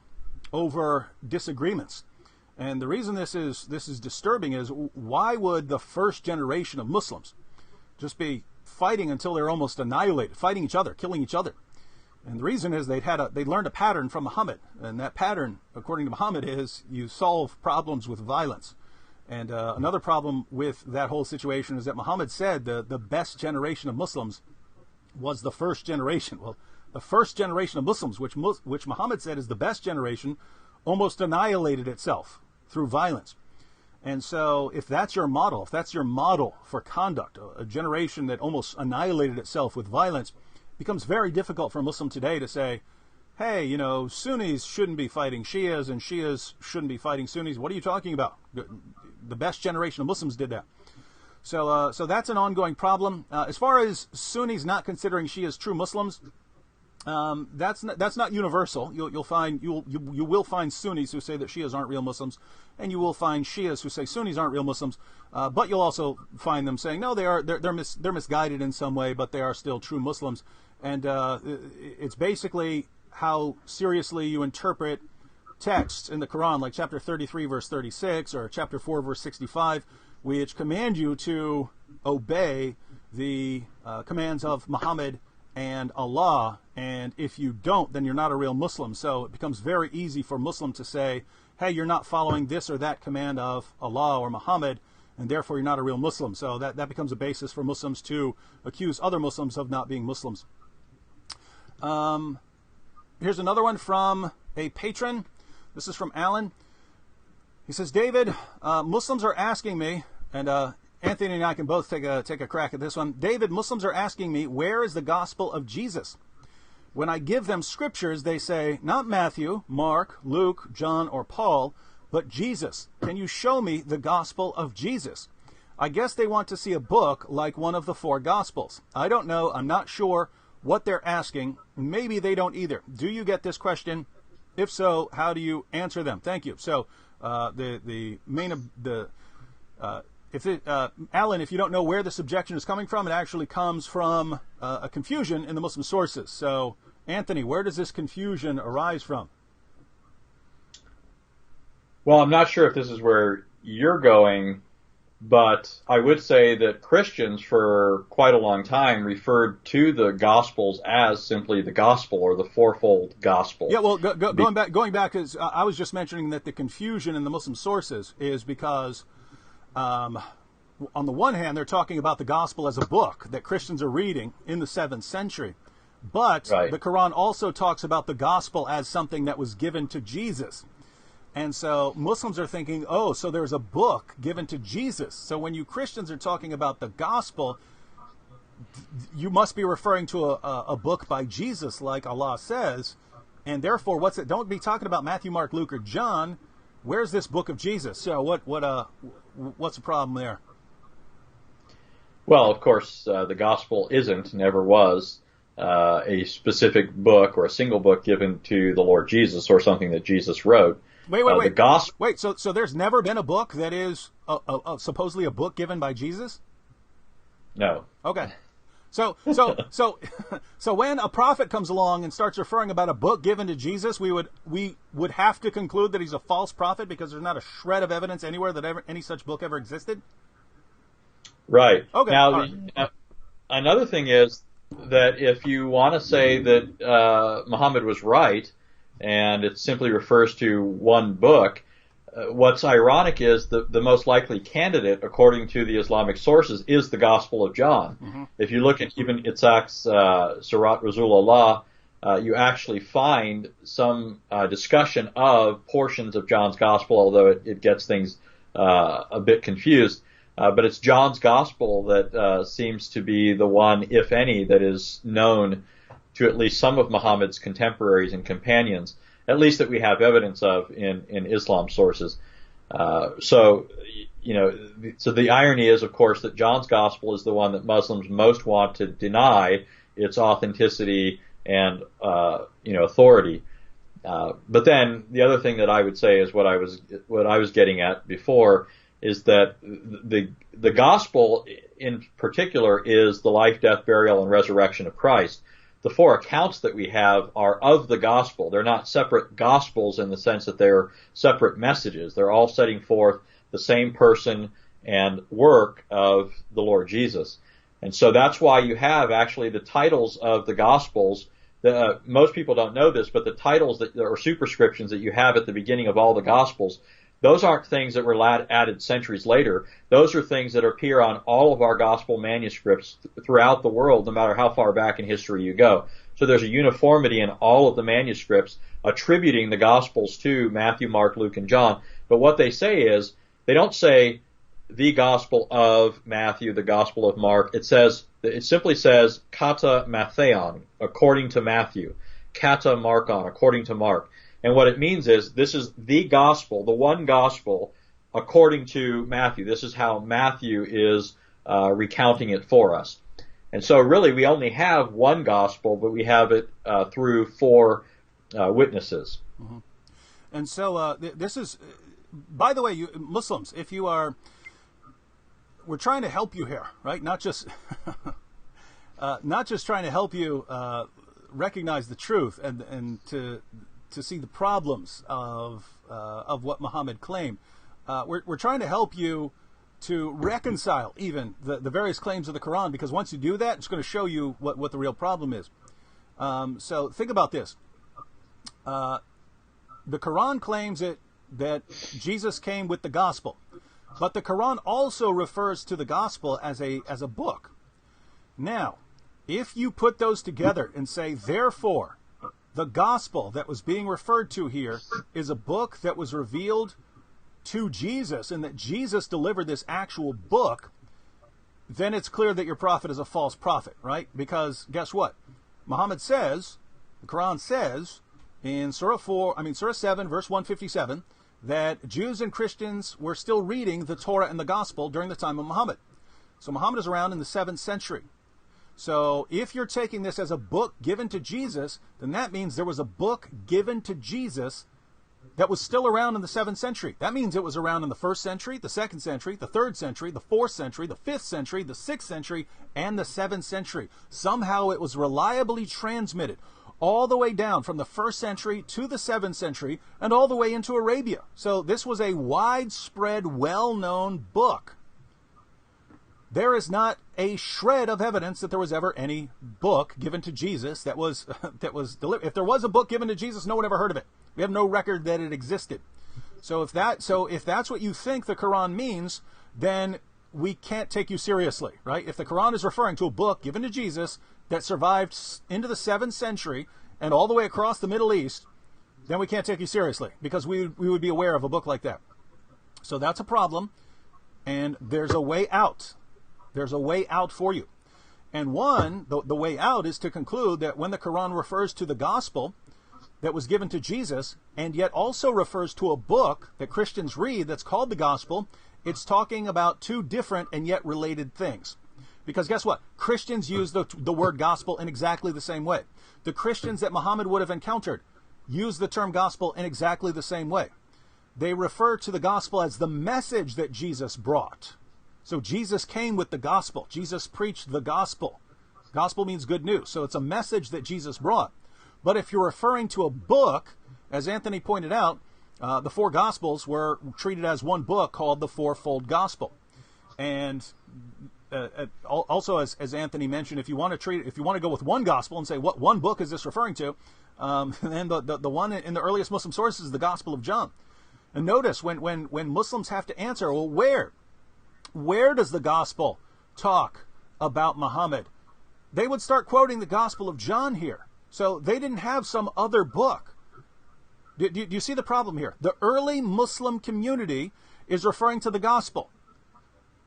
Speaker 1: over disagreements. And the reason this is disturbing is, why would the first generation of Muslims just be fighting until they're almost annihilated, fighting each other, killing each other? And the reason is they'd learned a pattern from Muhammad, and that pattern, according to Muhammad, is you solve problems with violence. And another problem with that whole situation is that Muhammad said the best generation of Muslims was the first generation. Well, the first generation of Muslims, which Muhammad said is the best generation, almost annihilated itself through violence. And so if that's your model, for conduct, a generation that almost annihilated itself with violence, it becomes very difficult for a Muslim today to say, hey, Sunnis shouldn't be fighting Shias and Shias shouldn't be fighting Sunnis. What are you talking about? The best generation of Muslims did that. So that's an ongoing problem. As far as Sunnis not considering Shias true Muslims, that's not universal. You will find Sunnis who say that Shias aren't real Muslims, and you will find Shias who say Sunnis aren't real Muslims. But you'll also find them saying no, they're misguided in some way, but they are still true Muslims. And it's basically how seriously you interpret texts in the Quran, like chapter 33, verse 36, or chapter 4, verse 65, which command you to obey the commands of Muhammad and Allah, and if you don't, then you're not a real Muslim. So it becomes very easy for Muslim to say, hey, you're not following this or that command of Allah or Muhammad, and therefore you're not a real Muslim. So that becomes a basis for Muslims to accuse other Muslims of not being Muslims. Here's another one from a patron. This is from Alan. He says, David, Muslims are asking me, and Anthony and I can both take a crack at this one. David, Muslims are asking me, where is the gospel of Jesus? When I give them scriptures, they say, not Matthew, Mark, Luke, John, or Paul, but Jesus. Can you show me the gospel of Jesus? I guess they want to see a book like one of the 4 gospels. I don't know. I'm not sure what they're asking. Maybe they don't either. Do you get this question? If so, how do you answer them? Thank you. So Alan, if you don't know where this objection is coming from, it actually comes from a confusion in the Muslim sources. So, Anthony, where does this confusion arise from?
Speaker 2: Well, I'm not sure if this is where you're going, but I would say that Christians for quite a long time referred to the Gospels as simply the Gospel or the fourfold Gospel.
Speaker 1: Yeah, well, going back, is I was just mentioning that the confusion in the Muslim sources is because on the one hand, they're talking about the gospel as a book that Christians are reading in the 7th century. But the Quran also talks about the gospel as something that was given to Jesus. And so Muslims are thinking, oh, so there's a book given to Jesus. So when you Christians are talking about the gospel, you must be referring to a book by Jesus, like Allah says. And therefore, don't be talking about Matthew, Mark, Luke, or John. Where's this book of Jesus? So what's the problem there?
Speaker 2: Well, of course, the gospel never was a specific book or a single book given to the Lord Jesus or something that Jesus wrote.
Speaker 1: Wait.
Speaker 2: The gospel.
Speaker 1: Wait, so there's never been a book that is supposedly a book given by Jesus?
Speaker 2: No.
Speaker 1: Okay. So when a prophet comes along and starts referring about a book given to Jesus, we would have to conclude that he's a false prophet because there's not a shred of evidence anywhere that any such book ever existed?
Speaker 2: Right.
Speaker 1: Okay.
Speaker 2: Now, another thing is that if you want to say that Muhammad was right, and it simply refers to one book, what's ironic is the most likely candidate, according to the Islamic sources, is the Gospel of John. Mm-hmm. If you look at even Itzhak's Surat Rasulullah, you actually find some discussion of portions of John's Gospel, although it gets things a bit confused. But it's John's Gospel that seems to be the one, if any, that is known to at least some of Muhammad's contemporaries and companions. at least that we have evidence of in Islam sources. So the irony is, of course, that John's gospel is the one that Muslims most want to deny its authenticity and authority. But then the other thing that I would say is what I was getting at before is that the gospel in particular is the life, death, burial, and resurrection of Christ. The four accounts that we have are of the gospel. They're not separate gospels in the sense that they're separate messages. They're all setting forth the same person and work of the Lord Jesus. And so that's why you have actually the titles of the gospels. Most people don't know this, but the titles that or superscriptions that you have at the beginning of all the gospels, those aren't things that were added centuries later. Those are things that appear on all of our gospel manuscripts throughout the world, no matter how far back in history you go. So there's a uniformity in all of the manuscripts attributing the gospels to Matthew, Mark, Luke, and John. But what they say is, they don't say the gospel of Matthew, the gospel of Mark. It simply says kata Mattheon, according to Matthew, kata Markon, according to Mark. And what it means is, this is the gospel, the one gospel, according to Matthew. This is how Matthew is recounting it for us. And so really we only have one gospel, but we have it through four witnesses.
Speaker 1: Mm-hmm. And so this is, by the way, you Muslims, if you are, we're trying to help you here, right? Not just trying to help you recognize the truth and to see the problems of what Muhammad claimed. We're trying to help you to reconcile even the various claims of the Quran, because once you do that, it's going to show you what the real problem is. So think about this. The Quran claims that Jesus came with the gospel, but the Quran also refers to the gospel as a book. Now, if you put those together and say, therefore, the gospel that was being referred to here is a book that was revealed to Jesus, and that Jesus delivered this actual book, then it's clear that your prophet is a false prophet, right? Because guess what? Muhammad says, the Quran says in Surah 7, verse 157, that Jews and Christians were still reading the Torah and the gospel during the time of Muhammad. So Muhammad is around in the 7th century. So if you're taking this as a book given to Jesus, then that means there was a book given to Jesus that was still around in the 7th century. That means it was around in the 1st century, the 2nd century, the 3rd century, the 4th century, the 5th century, the 6th century, and the 7th century. Somehow it was reliably transmitted all the way down from the 1st century to the 7th century and all the way into Arabia. So this was a widespread, well-known book. There is not a shred of evidence that there was ever any book given to Jesus that was delivered. If there was a book given to Jesus, no one ever heard of it. We have no record that it existed. So if that's what you think the Quran means, then we can't take you seriously, right? If the Quran is referring to a book given to Jesus that survived into the 7th century and all the way across the Middle East, then we can't take you seriously, because we would be aware of a book like that. So that's a problem, and there's a way out. There's a way out for you. And the way out is to conclude that when the Quran refers to the gospel that was given to Jesus, and yet also refers to a book that Christians read that's called the gospel, it's talking about two different and yet related things. Because guess what? Christians use the word gospel in exactly the same way. The Christians that Muhammad would have encountered use the term gospel in exactly the same way. They refer to the gospel as the message that Jesus brought. So Jesus came with the gospel. Jesus preached the gospel. Gospel means good news. So it's a message that Jesus brought. But if you're referring to a book, as Anthony pointed out, the four gospels were treated as one book called the Fourfold Gospel. And also, as Anthony mentioned, if you want to go with one gospel and say, what one book is this referring to, then the one in the earliest Muslim sources is the Gospel of John. And notice when Muslims have to answer, well, where does the gospel talk about Muhammad? They would start quoting the Gospel of John here. So they didn't have some other book. Do you see the problem here? The early Muslim community is referring to the gospel,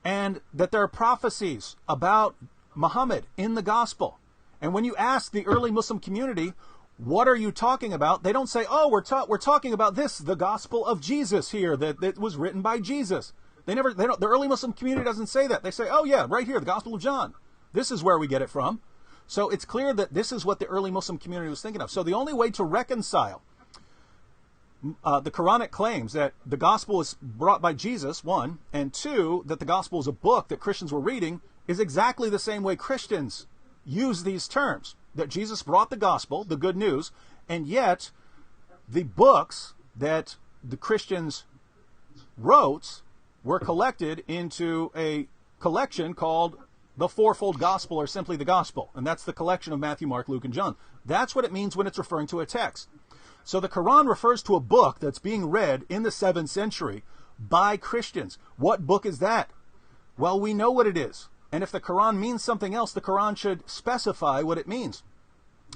Speaker 1: and that there are prophecies about Muhammad in the gospel. And when you ask the early Muslim community, what are you talking about? They don't say, oh, we're talking about this, the gospel of Jesus here, that was written by Jesus. The early Muslim community doesn't say that. They say, oh yeah, right here, the Gospel of John. This is where we get it from. So it's clear that this is what the early Muslim community was thinking of. So the only way to reconcile the Quranic claims that the gospel was brought by Jesus, one, and two, that the gospel is a book that Christians were reading, is exactly the same way Christians use these terms. That Jesus brought the gospel, the good news, and yet the books that the Christians wrote were collected into a collection called the fourfold gospel, or simply the gospel. And that's the collection of Matthew, Mark, Luke, and John. That's what it means when it's referring to a text. So the Quran refers to a book that's being read in the 7th century by Christians. What book is that? Well, we know what it is. And if the Quran means something else, the Quran should specify what it means.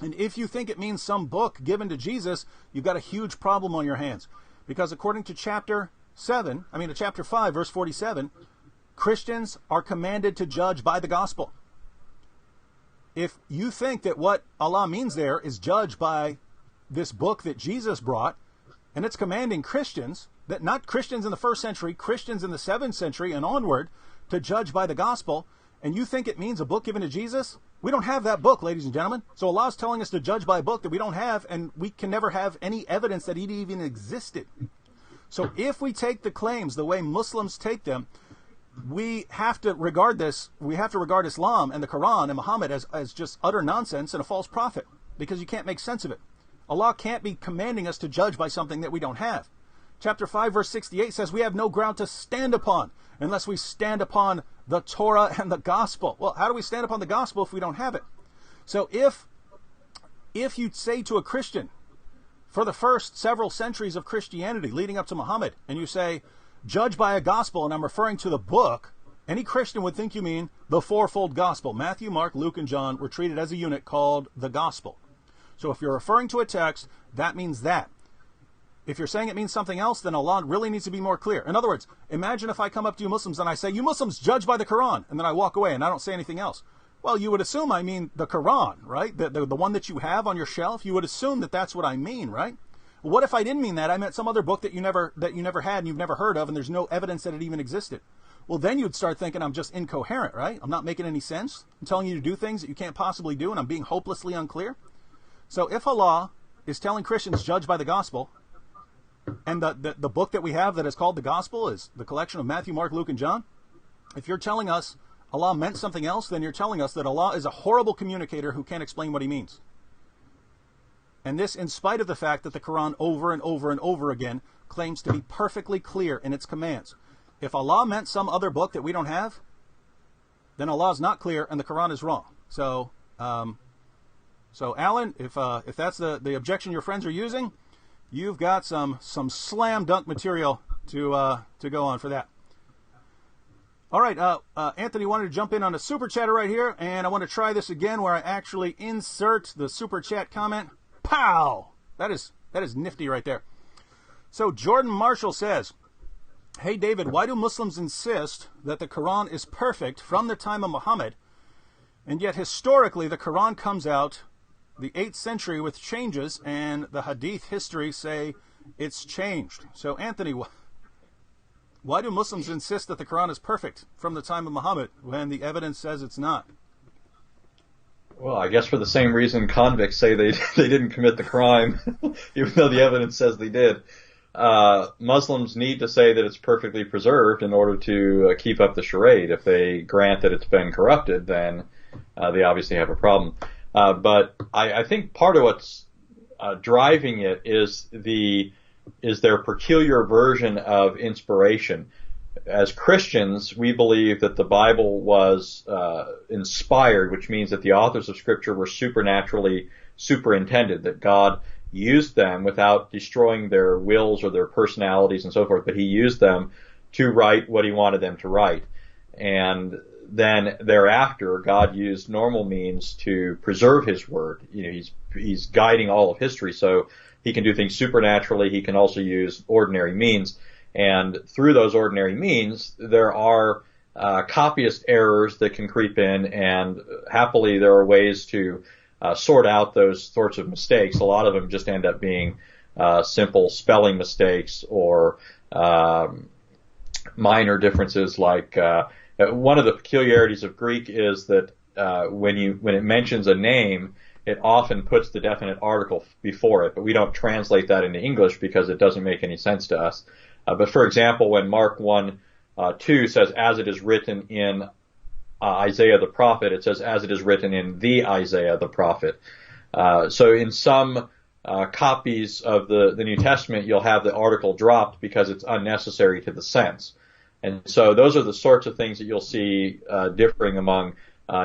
Speaker 1: And if you think it means some book given to Jesus, you've got a huge problem on your hands. Because according to chapter 5, verse 47, Christians are commanded to judge by the gospel. If you think that what Allah means there is judge by this book that Jesus brought, and it's commanding Christians, that not Christians in the 1st century, Christians in the 7th century and onward, to judge by the gospel, and you think it means a book given to Jesus, we don't have that book, ladies and gentlemen. So Allah is telling us to judge by a book that we don't have, and we can never have any evidence that it even existed. So if we take the claims the way Muslims take them, we have to regard Islam and the Quran and Muhammad as just utter nonsense and a false prophet, because you can't make sense of it. Allah can't be commanding us to judge by something that we don't have. Chapter 5, verse 68 says we have no ground to stand upon unless we stand upon the Torah and the gospel. Well, how do we stand upon the gospel if we don't have it? So if you say to a Christian, for the first several centuries of Christianity leading up to Muhammad, and you say, judge by a gospel, and I'm referring to the book, any Christian would think you mean the fourfold gospel. Matthew, Mark, Luke, and John were treated as a unit called the gospel. So if you're referring to a text, that means that. If you're saying it means something else, then Allah really needs to be more clear. In other words, imagine if I come up to you Muslims and I say, you Muslims judge by the Quran, and then I walk away and I don't say anything else. Well, you would assume I mean the Quran, right? The one that you have on your shelf. You would assume that that's what I mean, right? Well, what if I didn't mean that? I meant some other book that you never had and you've never heard of, and there's no evidence that it even existed. Well, then you'd start thinking I'm just incoherent, right? I'm not making any sense. I'm telling you to do things that you can't possibly do, and I'm being hopelessly unclear. So if Allah is telling Christians judge by the gospel, and the book that we have that is called the gospel is the collection of Matthew, Mark, Luke, and John, if you're telling us Allah meant something else, then you're telling us that Allah is a horrible communicator who can't explain what he means. And this in spite of the fact that the Quran over and over and over again claims to be perfectly clear in its commands. If Allah meant some other book that we don't have, then Allah is not clear and the Quran is wrong. So Alan, if that's the objection your friends are using, you've got some slam dunk material to go on for that. All right, Anthony wanted to jump in on a super chatter right here, and I want to try this again where I actually insert the super chat comment. Pow! That is nifty right there. So Jordan Marshall says, hey David, why do Muslims insist that the Quran is perfect from the time of Muhammad, and yet historically the Quran comes out the 8th century with changes, and the Hadith history say it's changed? So Anthony, why do Muslims insist that the Quran is perfect from the time of Muhammad when the evidence says it's not?
Speaker 2: Well, I guess for the same reason convicts say they didn't commit the crime, even though the evidence says they did. Muslims need to say that it's perfectly preserved in order to keep up the charade. If they grant that it's been corrupted, then they obviously have a problem. But I think part of what's driving it is their peculiar version of inspiration. As Christians, we believe that the Bible was inspired, which means that the authors of Scripture were supernaturally superintended, that God used them without destroying their wills or their personalities and so forth, but he used them to write what he wanted them to write. And then thereafter, God used normal means to preserve his word. You know, he's guiding all of history, so he can do things supernaturally. He can also use ordinary means. And through those ordinary means, there are copyist errors that can creep in, and happily there are ways to sort out those sorts of mistakes. A lot of them just end up being simple spelling mistakes or minor differences. Like one of the peculiarities of Greek is that when it mentions a name, it often puts the definite article before it, but we don't translate that into English because it doesn't make any sense to us. But for example, when Mark 1:2 says, "As it is written in Isaiah the prophet," it says, "As it is written in the Isaiah the prophet." So in some copies of the New Testament, you'll have the article dropped because it's unnecessary to the sense. And so those are the sorts of things that you'll see differing among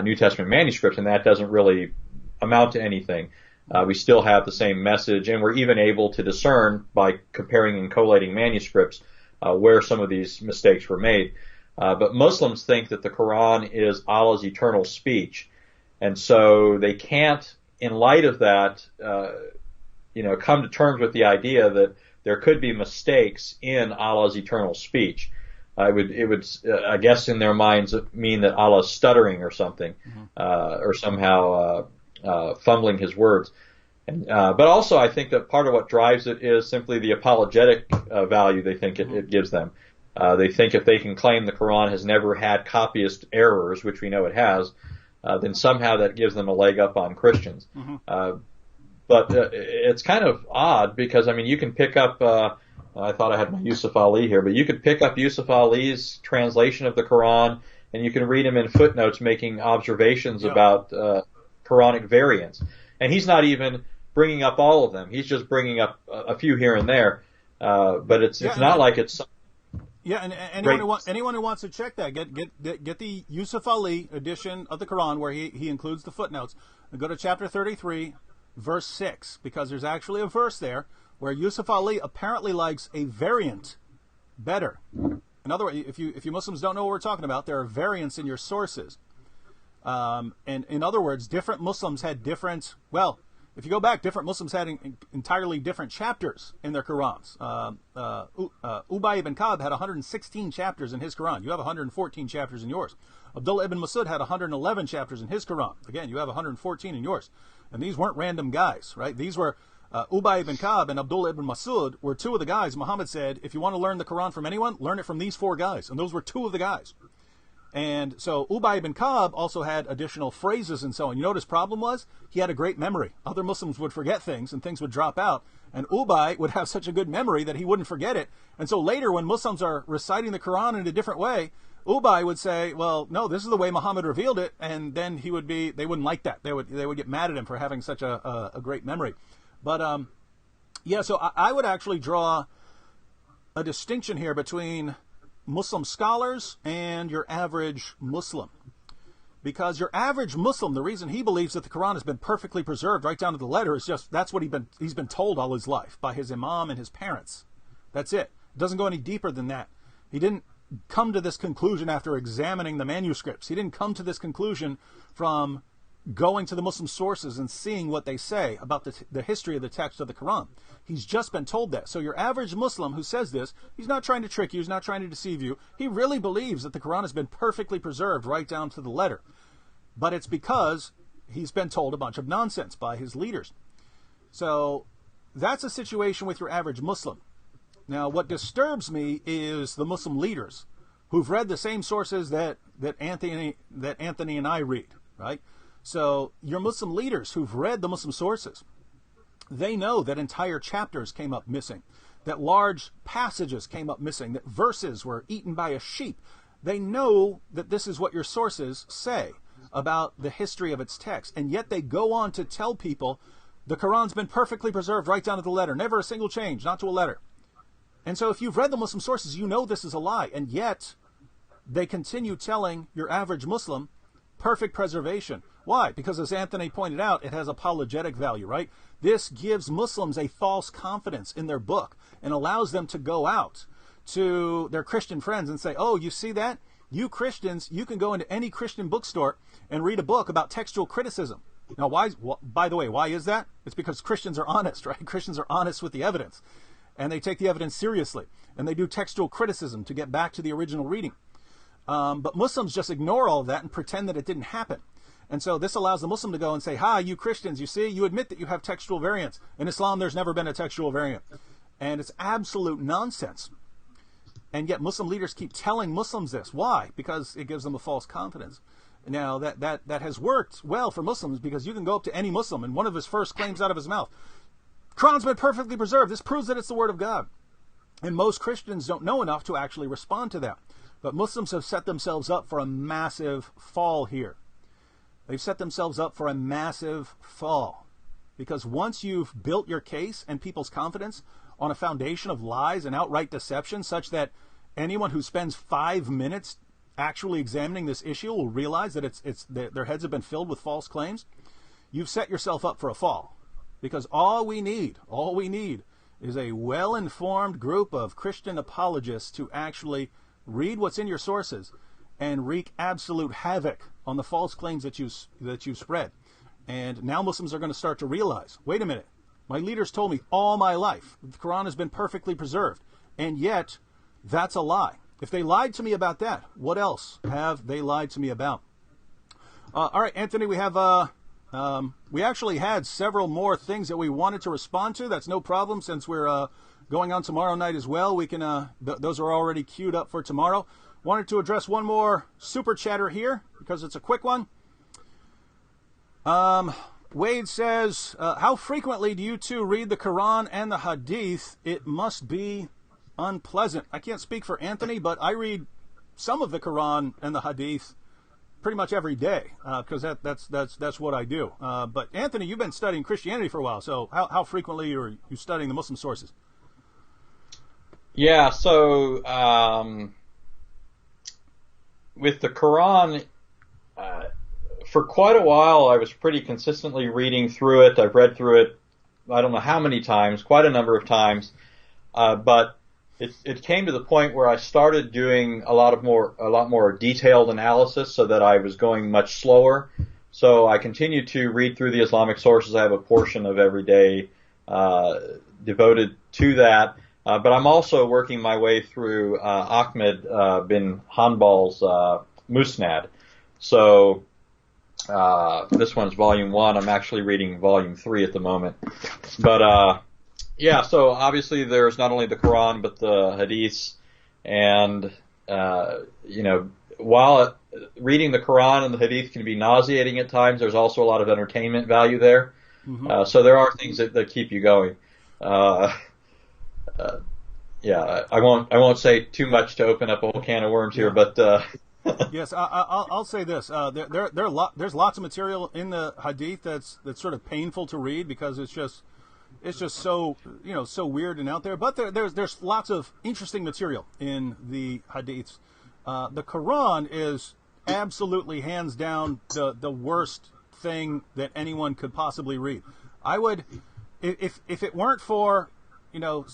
Speaker 2: New Testament manuscripts, and that doesn't really amount to anything. We still have the same message, and we're even able to discern by comparing and collating manuscripts where some of these mistakes were made. But Muslims think that the Quran is Allah's eternal speech, and so they can't, in light of that, come to terms with the idea that there could be mistakes in Allah's eternal speech. It would, I guess, in their minds, mean that Allah's stuttering or something, or somehow fumbling his words. But also, I think that part of what drives it is simply the apologetic value they think it gives them. They think if they can claim the Quran has never had copyist errors, which we know it has, then somehow that gives them a leg up on Christians. But it's kind of odd because, I mean, you can pick up, I thought I had my Yusuf Ali here, but you could pick up Yusuf Ali's translation of the Quran and you can read him in footnotes making observations about Quranic variants. And he's not even bringing up all of them. He's just bringing up a few here and there. But it's not like it's...
Speaker 1: Yeah, and anyone who wants to check that, get the Yusuf Ali edition of the Quran where he includes the footnotes, and go to chapter 33, verse 6, because there's actually a verse there where Yusuf Ali apparently likes a variant better. In other words, if you Muslims don't know what we're talking about, there are variants in your sources. And in other words, different Muslims had different, well, if you go back, different Muslims had entirely different chapters in their Qurans. Ubay ibn Ka'b had 116 chapters in his Quran. You have 114 chapters in yours. Abdullah ibn Masud had 111 chapters in his Quran. Again, you have 114 in yours. And these weren't random guys, right? These were Ubay ibn Ka'b and Abdullah ibn Masud were two of the guys. Muhammad said, if you want to learn the Quran from anyone, learn it from these four guys. And those were two of the guys. And so Ubay ibn Ka'b also had additional phrases and so on. You know what his problem was? He had a great memory. Other Muslims would forget things and things would drop out. And Ubay would have such a good memory that he wouldn't forget it. And so later when Muslims are reciting the Quran in a different way, Ubay would say, well, no, this is the way Muhammad revealed it. And then they wouldn't like that. They would get mad at him for having such a great memory. But, so I would actually draw a distinction here between Muslim scholars and your average Muslim. Because your average Muslim, the reason he believes that the Quran has been perfectly preserved right down to the letter is just that's what he's been told all his life by his imam and his parents. That's it. It doesn't go any deeper than that. He didn't come to this conclusion after examining the manuscripts. He didn't come to this conclusion from going to the Muslim sources and seeing what they say about the history of the text of the Quran. He's just been told that. So your average Muslim who says this, he's not trying to trick you, he's not trying to deceive you. He really believes that the Quran has been perfectly preserved right down to the letter. But it's because he's been told a bunch of nonsense by his leaders. So that's a situation with your average Muslim. Now what disturbs me is the Muslim leaders who've read the same sources that Anthony and I read, right? So your Muslim leaders who've read the Muslim sources, they know that entire chapters came up missing, that large passages came up missing, that verses were eaten by a sheep. They know that this is what your sources say about the history of its text, and yet they go on to tell people the Quran's been perfectly preserved right down to the letter, never a single change, not to a letter. And so if you've read the Muslim sources, you know this is a lie, and yet they continue telling your average Muslim perfect preservation. Why? Because as Anthony pointed out, it has apologetic value, right? This gives Muslims a false confidence in their book and allows them to go out to their Christian friends and say, oh, you see that? You Christians, you can go into any Christian bookstore and read a book about textual criticism. Now, by the way, why is that? It's because Christians are honest, right? Christians are honest with the evidence. And they take the evidence seriously. And they do textual criticism to get back to the original reading. But Muslims just ignore all of that and pretend that it didn't happen. And so this allows the Muslim to go and say, "Hi, you Christians, you see, you admit that you have textual variants. In Islam, there's never been a textual variant." And it's absolute nonsense. And yet Muslim leaders keep telling Muslims this. Why? Because it gives them a false confidence. Now, that has worked well for Muslims, because you can go up to any Muslim and one of his first claims out of his mouth, Quran's been perfectly preserved. This proves that it's the Word of God. And most Christians don't know enough to actually respond to that. But Muslims have set themselves up for a massive fall here. They've set themselves up for a massive fall. Because once you've built your case and people's confidence on a foundation of lies and outright deception, such that anyone who spends 5 minutes actually examining this issue will realize that their heads have been filled with false claims, you've set yourself up for a fall. Because all we need is a well-informed group of Christian apologists to actually read what's in your sources and wreak absolute havoc on the false claims that you spread. And now Muslims are going to start to realize, wait a minute, my leaders told me all my life the Quran has been perfectly preserved, and yet that's a lie. If they lied to me about that, what else have they lied to me about? All right, Anthony, we have we actually had several more things that we wanted to respond to. That's no problem, since we're going on tomorrow night as well. We can those are already queued up for tomorrow. Wanted to address one more super chatter here because it's a quick one. Wade says, how frequently do you two read the Quran and the Hadith? It must be unpleasant. I can't speak for Anthony, but I read some of the Quran and the Hadith pretty much every day, because that's what I do. But Anthony, you've been studying Christianity for a while, so how frequently are you studying the Muslim sources?
Speaker 2: Yeah, so with the Quran, for quite a while I was pretty consistently reading through it. I've read through it, I don't know how many times, quite a number of times, but it came to the point where I started doing a lot more detailed analysis, so that I was going much slower. So I continued to read through the Islamic sources. I have a portion of every day devoted to that. But I'm also working my way through Ahmed bin Hanbal's Musnad. So this one's volume 1. I'm actually reading volume 3 at the moment. But yeah, so obviously there's not only the Quran but the Hadiths, and while reading the Quran and the Hadith can be nauseating at times, there's also a lot of entertainment value there. Mm-hmm. So there are things that keep you going. Yeah, I won't say too much to open up a whole can of worms here, but
Speaker 1: yes, I'll say this: there's lots of material in the Hadith that's sort of painful to read, because it's just so so weird and out there. But there's lots of interesting material in the Hadiths. The Quran is absolutely hands down the worst thing that anyone could possibly read. I would, if it weren't for the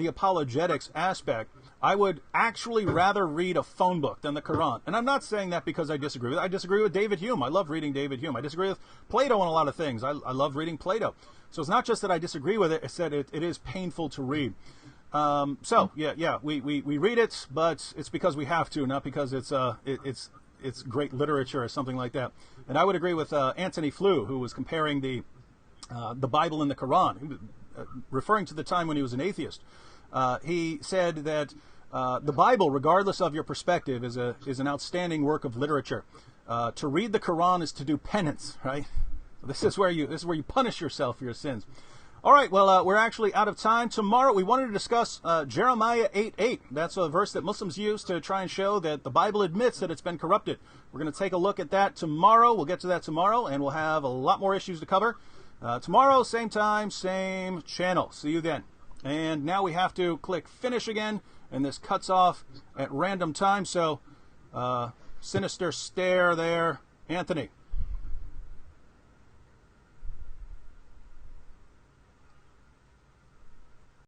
Speaker 1: apologetics aspect, I would actually rather read a phone book than the Quran. And I'm not saying that because I disagree with it. I disagree with David Hume. I love reading David Hume. I disagree with Plato on a lot of things. I love reading Plato. So it's not just that I disagree with it, it's that it is painful to read. So we read it, but it's because we have to, not because it's great literature or something like that. And I would agree with Anthony Flew, who was comparing the Bible and the Quran, referring to the time when he was an atheist. He said that the Bible, regardless of your perspective, is an outstanding work of literature. To read the Quran is to do penance, right? This is where you punish yourself for your sins. All right, well, we're actually out of time. Tomorrow, we wanted to discuss Jeremiah 8:8. That's a verse that Muslims use to try and show that the Bible admits that it's been corrupted. We're going to take a look at that tomorrow. We'll get to that tomorrow, and we'll have a lot more issues to cover. Tomorrow, same time, same channel. See you then. And now we have to click finish again, and this cuts off at random time. So, sinister stare there. Anthony.